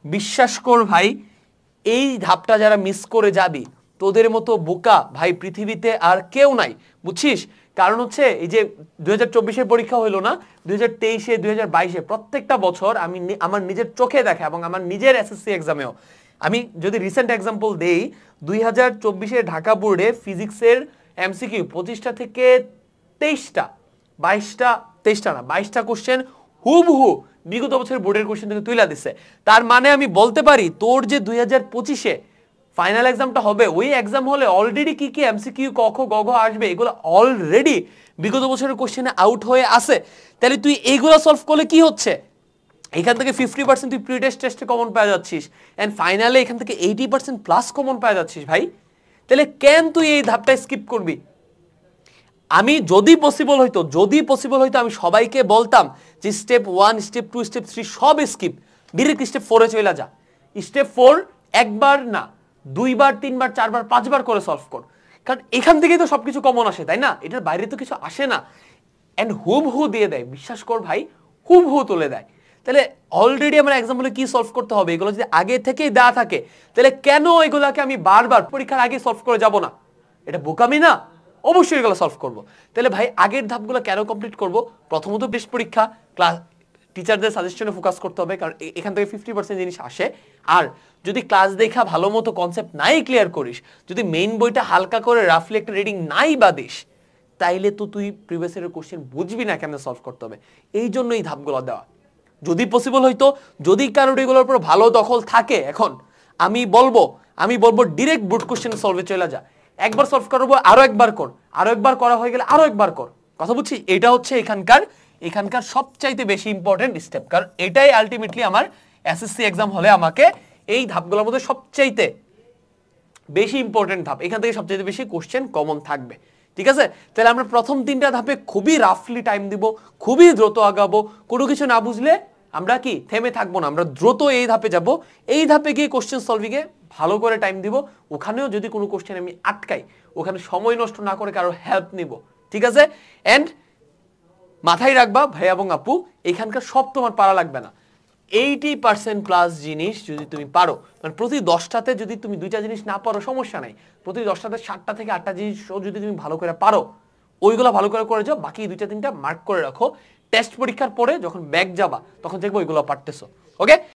বিশ্বাস কর ভাই, এই ধাপটা যারা মিস করে যাবি তোদের মতো বোকা ভাই পৃথিবীতে আর কেউ নাই, বুঝছিস? কারণ হচ্ছে এই যে 2024-এর পরীক্ষা হইলো না, 2023-এ 2022-এ প্রত্যেকটা বছর আমি আমার নিজের চোখে দেখা এবং আমার নিজের এসএসসি এক্সামেও আমি যদি রিসেন্ট এক্সাম্পল দেই, 2024-এ ঢাকা বোর্ডে ফিজিক্সের এমসিকিউ 25টা থেকে 23টা 22টা না 22টা কোশ্চেন হুবহু বিগত বছরের বোর্ডের কোশ্চেন থেকে তুইলা দিছে। তার মানে আমি বলতে পারি তোর যে 2025-এ ফাইনাল এক্সামটা হবে, ওই এক্সাম হলে অলরেডি কি কি এমসিকিউ ক খ গ ঘ আসবে এগুলো অলরেডি বিগত বছরের কোশ্চেনে আউট হয়ে আছে। তাহলে তুই এইগুলো সলভ করলে কি হচ্ছে, এখান থেকে 50% তুই প্রি টেস্ট টেস্টে কমন পেয়ে যাচ্ছিস এন্ড ফাইনালে এখান থেকে 80% প্লাস কমন পেয়ে যাচ্ছিস ভাই। তাহলে কেন তুই এই ধাপটা স্কিপ করবি? আমি যদি পসিবল হইতো আমি সবাইকে বলতাম যে স্টেপ 1 স্টেপ 2 স্টেপ 3 সব স্কিপ, ডিরেক্ট স্টেপ 4 এ চলে যা। স্টেপ 4 একবার না, দুইবার, তিনবার, চারবার, পাঁচবার করে সলভ কর, কারণ এখান থেকেই তো সবকিছু কমন আসে, তাই না? এটার বাইরে তো কিছু আসে না। এন্ড হুবহু দিয়ে দেয়, বিশ্বাস কর ভাই, হুবহু তুলে দেয়। তাহলে অলরেডি আমার এক্সাম্পলে কি সলভ করতে হবে এগুলো যদি আগে থেকেই দেওয়া থাকে, তাহলে কেন এগুলাকে আমি বারবার পরীক্ষার আগে সলভ করে যাব না? এটা বোকামি না? অবশ্যই এগুলো সলভ করব। তাহলে ভাই আগের ধাপগুলো কেন কমপ্লিট করব? প্রথমত টেস্ট পরীক্ষা, ক্লাস, টিচারদের সাজেশনে ফোকাস করতে হবে, কারণ এখান থেকে 50% জিনিস আসে। আর যদি ক্লাস দেখা ভালো মতো কনসেপ্ট নাই ক্লিয়ার করিস, যদি মেইন বইটা হালকা করে রাফলি একটা রিডিং নাই বা দিস, তাইলে তো তুই প্রিভিয়াস ইয়ারের কোশ্চেন বুঝবি না কেমনে সলভ করতে হবে। এই জন্য এই ধাপগুলো দেওয়া। যদি পসিবল হইতো, যদি কারোর এগুলোর উপর ভালো দখল থাকে, এখন আমি বলবো ডিরেক্ট বুট কোশ্চেন সলভে চলে যা। একবার সলভ করবো, আরো একবার কর, আরো একবার করা হয়ে গেলে আরো একবার কর। কথা বুঝছি? এটা হচ্ছে এখানকার সবচাইতে বেশি ইম্পর্টেন্ট স্টেপ, কারণ এটাই আলটিমেটলি আমার এসএসসি এক্সাম হলে আমাকে এই ধাপগুলোর মধ্যে সবচাইতে বেশি ইম্পর্টেন্ট ধাপ, এখান থেকে সবচেয়ে বেশি কোশ্চেন কমন থাকবে। ঠিক আছে? তাহলে আমরা প্রথম 3টা ধাপে খুবই রাফলি টাইম দিব, খুবই দ্রুত আগাবো। কোনো কিছু না বুঝলে আমরা কি থেমে থাকবো না, আমরা দ্রুত এই ধাপে যাব। এই ধাপে গিয়ে কোশ্চেন সলভিং এ ভালো করে টাইম দিব। ওখানেও যদি কোনো কোশ্চেন আমি আটকাই, ওখানে সময় নষ্ট না করে কারোর হেল্প নিব। ঠিক আছে? এন্ড মাথায় রাখবা ভাই এবং আপু, এখানকার সব তোমার পারা লাগবে না। 80% প্লাস জিনিস যদি তুমি পারো, মানে প্রতি 10টাতে যদি তুমি 2টা জিনিস না পারো সমস্যা নাই, প্রতি 10টাতে 7টা থেকে 8টা জিনিস যদি তুমি ভালো করে পারো, ওইগুলো ভালো করে যাও, বাকি 2টা 3টা মার্ক করে রাখো। টেস্ট পরীক্ষার পরে যখন ব্যাক যাবা তখন দেখবো ওইগুলো পারতেছো। ওকে?